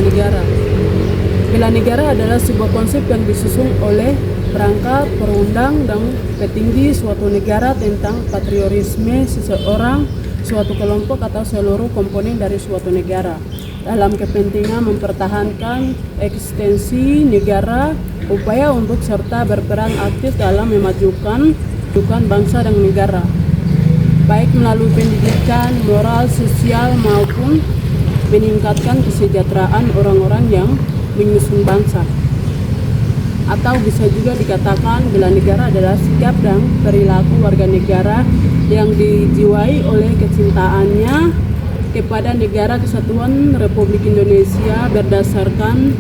negara. Bela negara adalah sebuah konsep yang disusun oleh perangkat, perundang, dan petinggi suatu negara tentang patriotisme seseorang, suatu kelompok atau seluruh komponen dari suatu negara dalam kepentingan mempertahankan eksistensi negara, upaya untuk serta berperan aktif dalam memajukan bangsa dan negara, baik melalui pendidikan, moral, sosial, maupun meningkatkan kesejahteraan orang-orang yang menyusun bangsa. Atau bisa juga dikatakan bela negara adalah sikap dan perilaku warga negara yang dijiwai oleh kecintaannya kepada Negara Kesatuan Republik Indonesia berdasarkan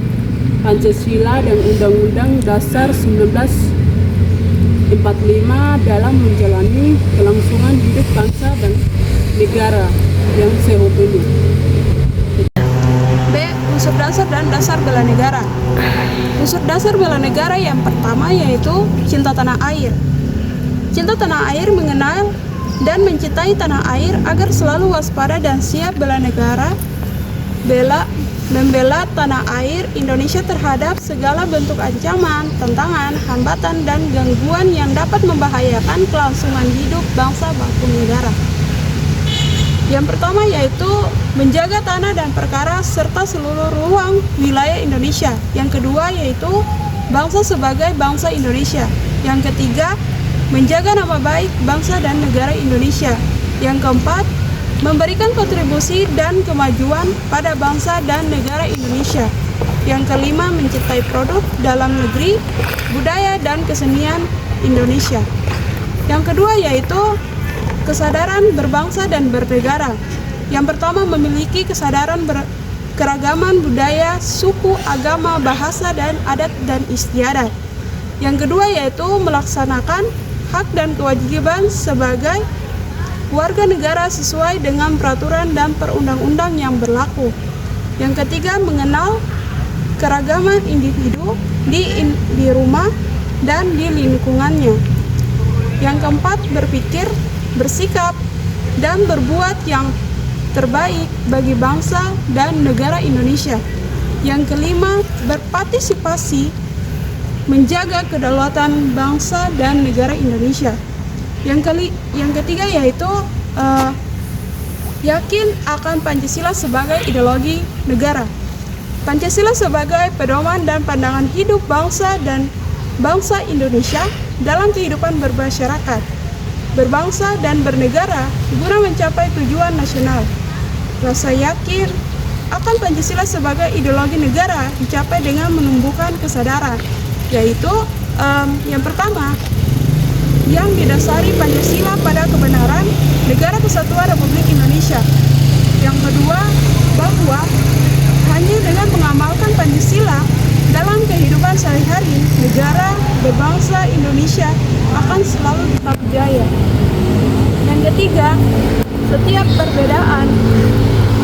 Pancasila dan Undang-Undang Dasar 1945 dalam menjalani kelangsungan hidup bangsa dan negara yang seutuhnya. Unsur dasar dan dasar bela negara. Unsur dasar bela negara yang pertama yaitu cinta tanah air. Cinta tanah air mengenal dan mencintai tanah air agar selalu waspada dan siap bela negara, membela tanah air Indonesia terhadap segala bentuk ancaman, tantangan, hambatan, dan gangguan yang dapat membahayakan kelangsungan hidup bangsa maupun negara. Yang pertama yaitu menjaga tanah dan perkara serta seluruh ruang wilayah Indonesia. Yang kedua yaitu bangsa sebagai bangsa Indonesia. Yang ketiga, menjaga nama baik bangsa dan negara Indonesia. Yang keempat, memberikan kontribusi dan kemajuan pada bangsa dan negara Indonesia. Yang kelima, mencintai produk dalam negeri, budaya dan kesenian Indonesia. Yang kedua yaitu kesadaran berbangsa dan bernegara. Yang pertama, memiliki kesadaran keragaman budaya, suku, agama, bahasa, dan adat dan istiadat. Yang kedua yaitu melaksanakan hak dan kewajiban sebagai warga negara sesuai dengan peraturan dan perundang-undang yang berlaku. Yang ketiga, mengenal keragaman individu di rumah dan di lingkungannya. Yang keempat, berpikir, bersikap, dan berbuat yang terbaik bagi bangsa dan negara Indonesia. Yang kelima, berpartisipasi menjaga kedaulatan bangsa dan negara Indonesia. Yang ketiga yaitu yakin akan Pancasila sebagai ideologi negara. Pancasila sebagai pedoman dan pandangan hidup bangsa dan bangsa Indonesia dalam kehidupan bermasyarakat, berbangsa dan bernegara guna mencapai tujuan nasional. Rasa yakin akan Pancasila sebagai ideologi negara dicapai dengan menumbuhkan kesadaran, yaitu yang pertama, yang didasari Pancasila pada kebenaran Negara Kesatuan Republik Indonesia. Yang kedua, bahwa hanya dengan mengamalkan Pancasila dalam kehidupan sehari-hari, negara berbangsa Indonesia akan selalu tetap jaya. Yang ketiga, setiap perbedaan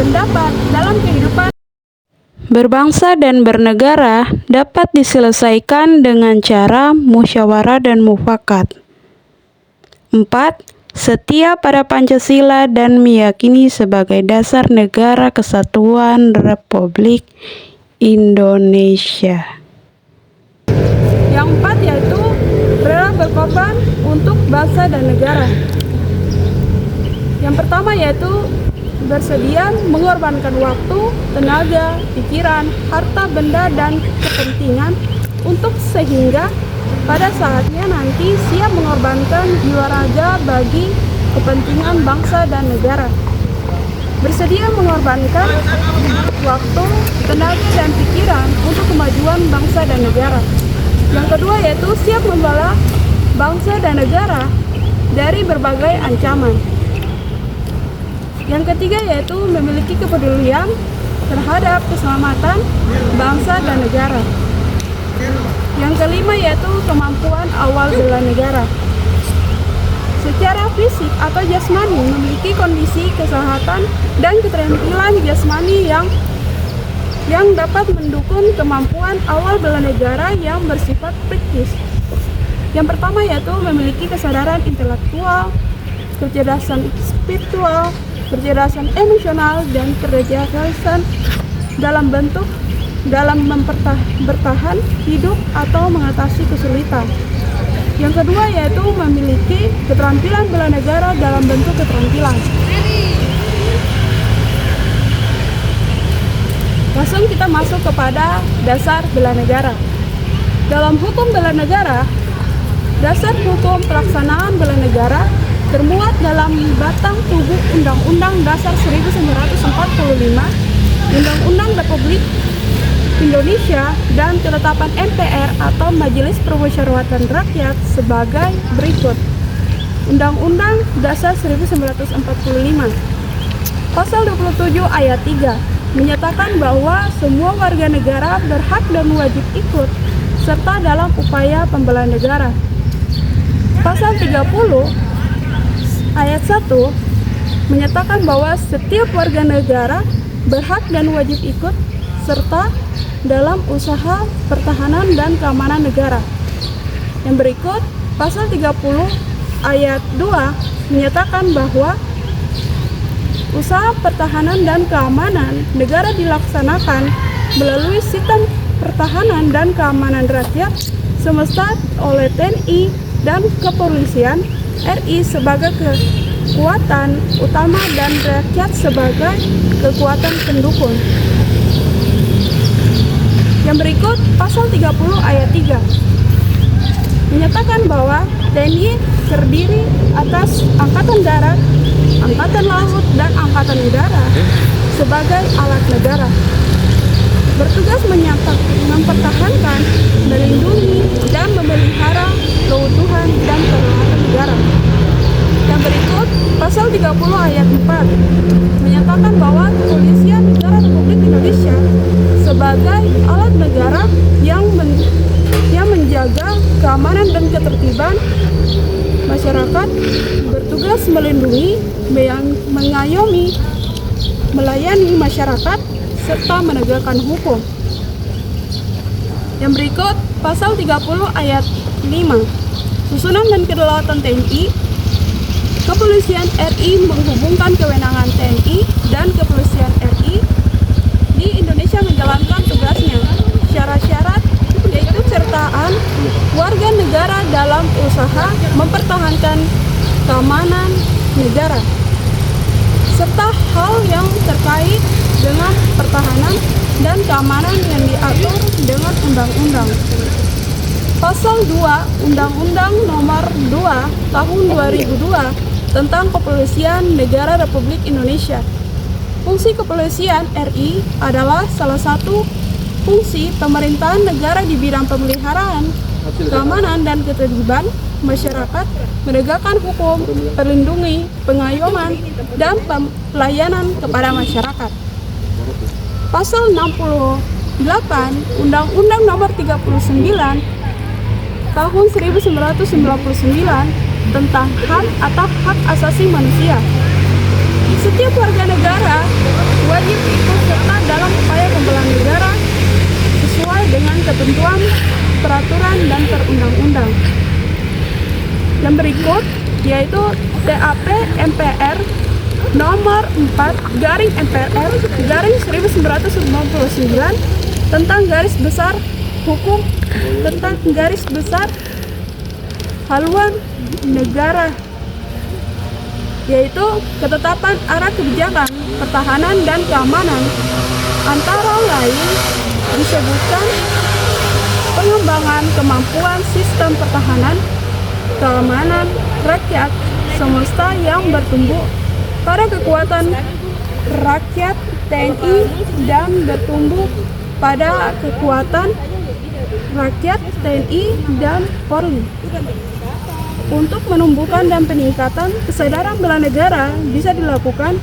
pendapat dalam kehidupan berbangsa dan bernegara dapat diselesaikan dengan cara musyawarah dan mufakat. 4. Setia pada Pancasila dan meyakini sebagai dasar Negara Kesatuan Republik Indonesia. Yang 4 yaitu rela berkorban untuk bangsa dan negara. Yang pertama yaitu bersedia mengorbankan waktu, tenaga, pikiran, harta benda, dan kepentingan untuk sehingga pada saatnya nanti siap mengorbankan jiwa raga bagi kepentingan bangsa dan negara. Bersedia mengorbankan waktu, tenaga, dan pikiran untuk kemajuan bangsa dan negara. Yang kedua yaitu siap membela bangsa dan negara dari berbagai ancaman. Yang ketiga yaitu memiliki kepedulian terhadap keselamatan bangsa dan negara. Yang kelima yaitu kemampuan awal bela negara. Secara fisik atau jasmani memiliki kondisi kesehatan dan keterampilan jasmani yang dapat mendukung kemampuan awal bela negara yang bersifat praktis. Yang pertama yaitu memiliki kesadaran intelektual, kecerdasan spiritual, kecerdasan emosional, dan kecerdasan dalam bentuk dalam bertahan hidup atau mengatasi kesulitan. Yang kedua yaitu memiliki keterampilan bela negara dalam bentuk keterampilan. Langsung kita masuk kepada dasar bela negara. Dalam hukum bela negara, dasar hukum pelaksanaan bela negara termuat dalam batang tubuh Undang-Undang Dasar 1945, Undang-Undang Republik Indonesia, dan ketetapan MPR atau Majelis Permusyawaratan Rakyat sebagai berikut. Undang-Undang Dasar 1945 Pasal 27 ayat 3 menyatakan bahwa semua warga negara berhak dan wajib ikut serta dalam upaya pembelaan negara. Pasal 30 ayat 1 menyatakan bahwa setiap warga negara berhak dan wajib ikut serta dalam usaha pertahanan dan keamanan negara. Yang berikut, pasal 30 ayat 2 menyatakan bahwa usaha pertahanan dan keamanan negara dilaksanakan melalui sistem pertahanan dan keamanan rakyat semesta oleh TNI dan Kepolisian RI sebagai kekuatan utama dan rakyat sebagai kekuatan pendukung. Yang berikut, pasal 30 ayat 3 menyatakan bahwa TNI terdiri atas Angkatan Darat, Angkatan Laut, dan Angkatan Udara sebagai alat negara. Bertugas mempertahankan, melindungi, dan memelihara keutuhan dan kedaulatan negara. Yang berikut, pasal 30 ayat 4 menyatakan bahwa Kepolisian Negara Republik Indonesia sebagai alat negara yang menjaga keamanan dan ketertiban masyarakat, bertugas melindungi, mengayomi, melayani masyarakat, serta menegakkan hukum. Yang berikut, pasal 30 ayat 5 Susunan dan Kedaulatan TNI. Kepolisian RI menghubungkan kewenangan TNI dan Kepolisian RI di Indonesia menjalankan tugasnya. Syarat-syarat yaitu sertaan warga negara dalam usaha mempertahankan keamanan negara, serta hal yang terkait dengan pertahanan dan keamanan yang diatur dengan undang-undang. Pasal 2 Undang-Undang Nomor 2 Tahun 2002 tentang Kepolisian Negara Republik Indonesia. Fungsi Kepolisian RI adalah salah satu fungsi pemerintahan negara di bidang pemeliharaan, keamanan, dan ketertiban masyarakat, menegakkan hukum, melindungi, pengayoman, dan pelayanan kepada masyarakat. Pasal 68 Undang-Undang Nomor 39 Tahun 1999 tentang HAM atau Hak Asasi Manusia. Setiap warga negara wajib ikut serta dalam upaya pembelaan negara sesuai dengan ketentuan, peraturan, dan perundang-undang. Yang berikut yaitu TAP MPR nomor 4/MPR/1999 tentang garis besar hukum tentang garis besar haluan negara, yaitu ketetapan arah kebijakan pertahanan dan keamanan, antara lain disebutkan pengembangan kemampuan sistem pertahanan keamanan rakyat semesta yang bertumbuh pada kekuatan rakyat TNI dan bertumbuh pada kekuatan rakyat TNI dan Polri. Untuk menumbuhkan dan peningkatan kesadaran bela negara bisa dilakukan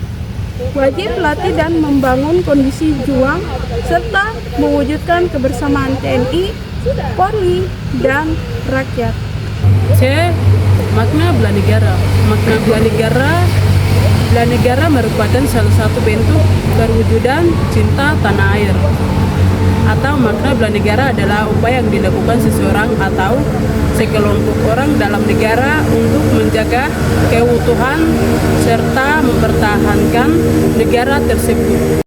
wajib latih dan membangun kondisi juang serta mewujudkan kebersamaan TNI, Polri, dan rakyat. C. Makna bela negara. Makna bela negara merupakan salah satu bentuk perwujudan cinta tanah air. Atau makna bela negara adalah upaya yang dilakukan seseorang atau sekelompok orang dalam negara untuk menjaga keutuhan serta mempertahankan negara tersebut.